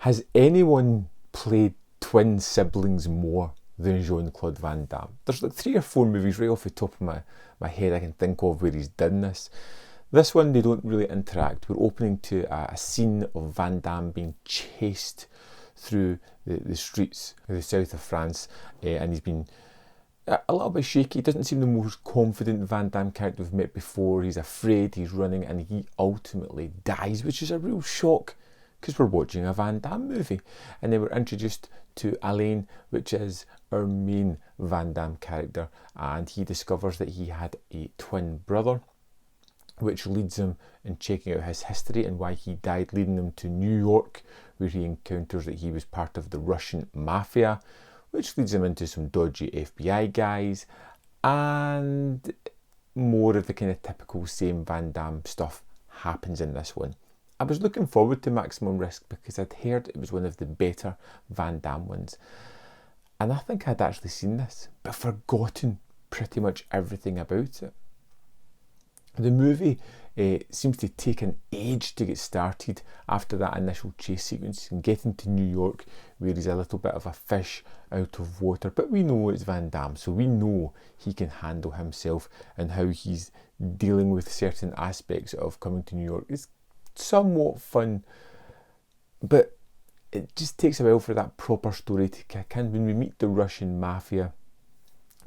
Has anyone played twin siblings more than Jean-Claude Van Damme? There's like 3 or 4 movies right off the top of my head I can think of where he's done this. This one, they don't really interact. We're opening to a scene of Van Damme being chased through the streets of the south of France, and he's been a little bit shaky. He doesn't seem the most confident Van Damme character we've met before. He's afraid, he's running, and he ultimately dies, which is a real shock because we're watching a Van Damme movie. And then we're introduced to Alain, which is our main Van Damme character, and he discovers that he had a twin brother, which leads him in checking out his history and why he died, leading him to New York, where he encounters that he was part of the Russian mafia, which leads him into some dodgy FBI guys, and more of the kind of typical same Van Damme stuff happens in this one. I was looking forward to Maximum Risk because I'd heard it was one of the better Van Damme ones, and I think I'd actually seen this, but forgotten pretty much everything about it. The movie seems to take an age to get started after that initial chase sequence and getting to New York, where he's a little bit of a fish out of water. But we know it's Van Damme, so we know he can handle himself, and how he's dealing with certain aspects of coming to New York is somewhat fun, but it just takes a while for that proper story to kick in. When we meet the Russian mafia,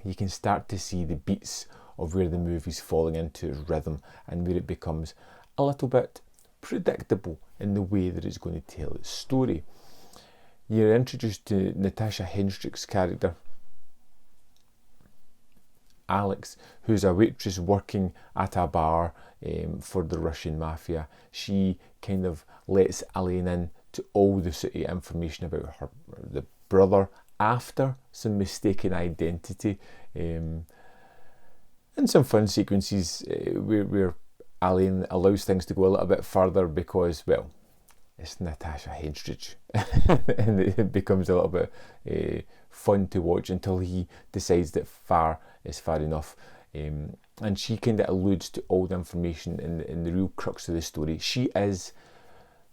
you can start to see the beats of where the movie's falling into its rhythm and where it becomes a little bit predictable in the way that it's going to tell its story. You're introduced to Natasha Henstridge's character, Alex, who's a waitress working at a bar for the Russian mafia. She kind of lets Alain in to all the sort of information about the brother after some mistaken identity, and some fun sequences where Alain allows things to go a little bit further because, well, it's Natasha Henstridge and it becomes a little bit fun to watch until he decides that far is far enough, and she kind of alludes to all the information in the real crux of the story. She is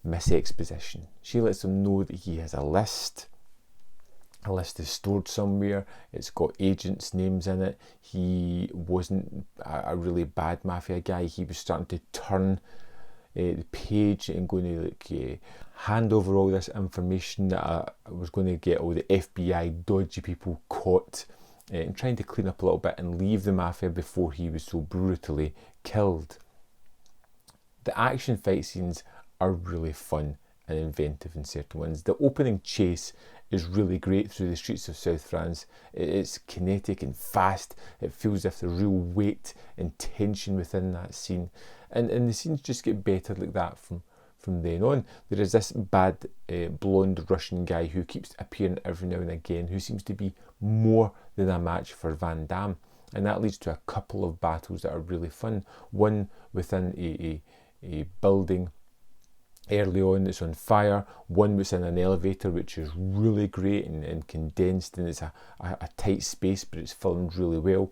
Miss Exposition. She lets him know that he has a list. A list is stored somewhere. It's got agents' names in it. He wasn't a really bad mafia guy. He was starting to turn the page and going to hand over all this information that I was going to get all the FBI dodgy people caught, and trying to clean up a little bit and leave the mafia before he was so brutally killed. The action fight scenes are really fun and inventive in certain ones. The opening chase is really great through the streets of South France. It's kinetic and fast. It feels as if there's real weight and tension within that scene. And the scenes just get better like that from then on. There is this bad blonde Russian guy who keeps appearing every now and again, who seems to be more than a match for Van Damme. And that leads to a couple of battles that are really fun. One within a building early on that's on fire, one that's in an elevator, which is really great and condensed, and it's a tight space, but it's filmed really well.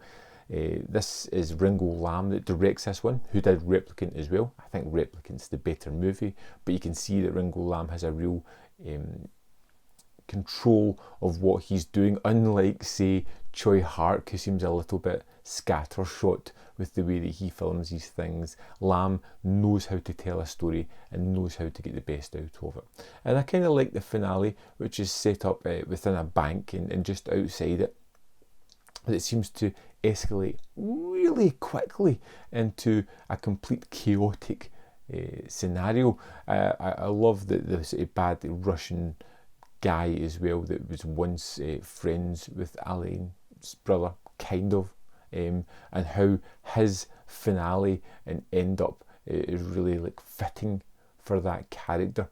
This is Ringo Lam that directs this one, who did Replicant as well. I think Replicant's the better movie, but you can see that Ringo Lam has a real control of what he's doing, unlike, say, Choi Hark, who seems a little bit scattershot with the way that he films these things. Lam knows how to tell a story and knows how to get the best out of it. And I kind of like the finale, which is set up within a bank and just outside it. It seems to escalate really quickly into a complete chaotic scenario. I love the sort of bad Russian guy as well that was once friends with Alain's brother, kind of, and how his finale and end up is really like fitting for that character.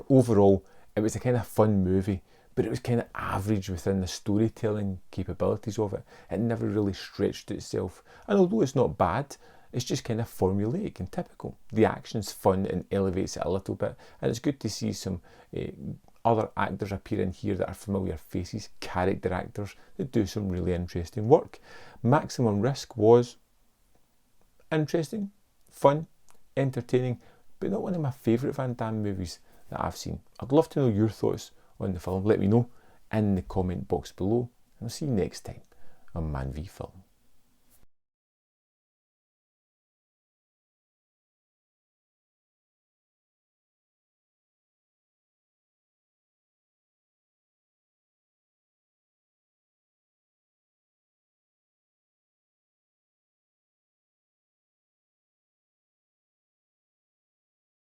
Overall, it was a kind of fun movie, but it was kind of average within the storytelling capabilities of it. It never really stretched itself, and although it's not bad, it's just kind of formulaic and typical. The action's fun and elevates it a little bit, and it's good to see some other actors appear in here that are familiar faces, character actors that do some really interesting work. Maximum Risk was interesting, fun, entertaining, but not one of my favourite Van Damme movies. that I've seen. I'd love to know your thoughts on the film. Let me know in the comment box below, and I'll see you next time on Man v Film.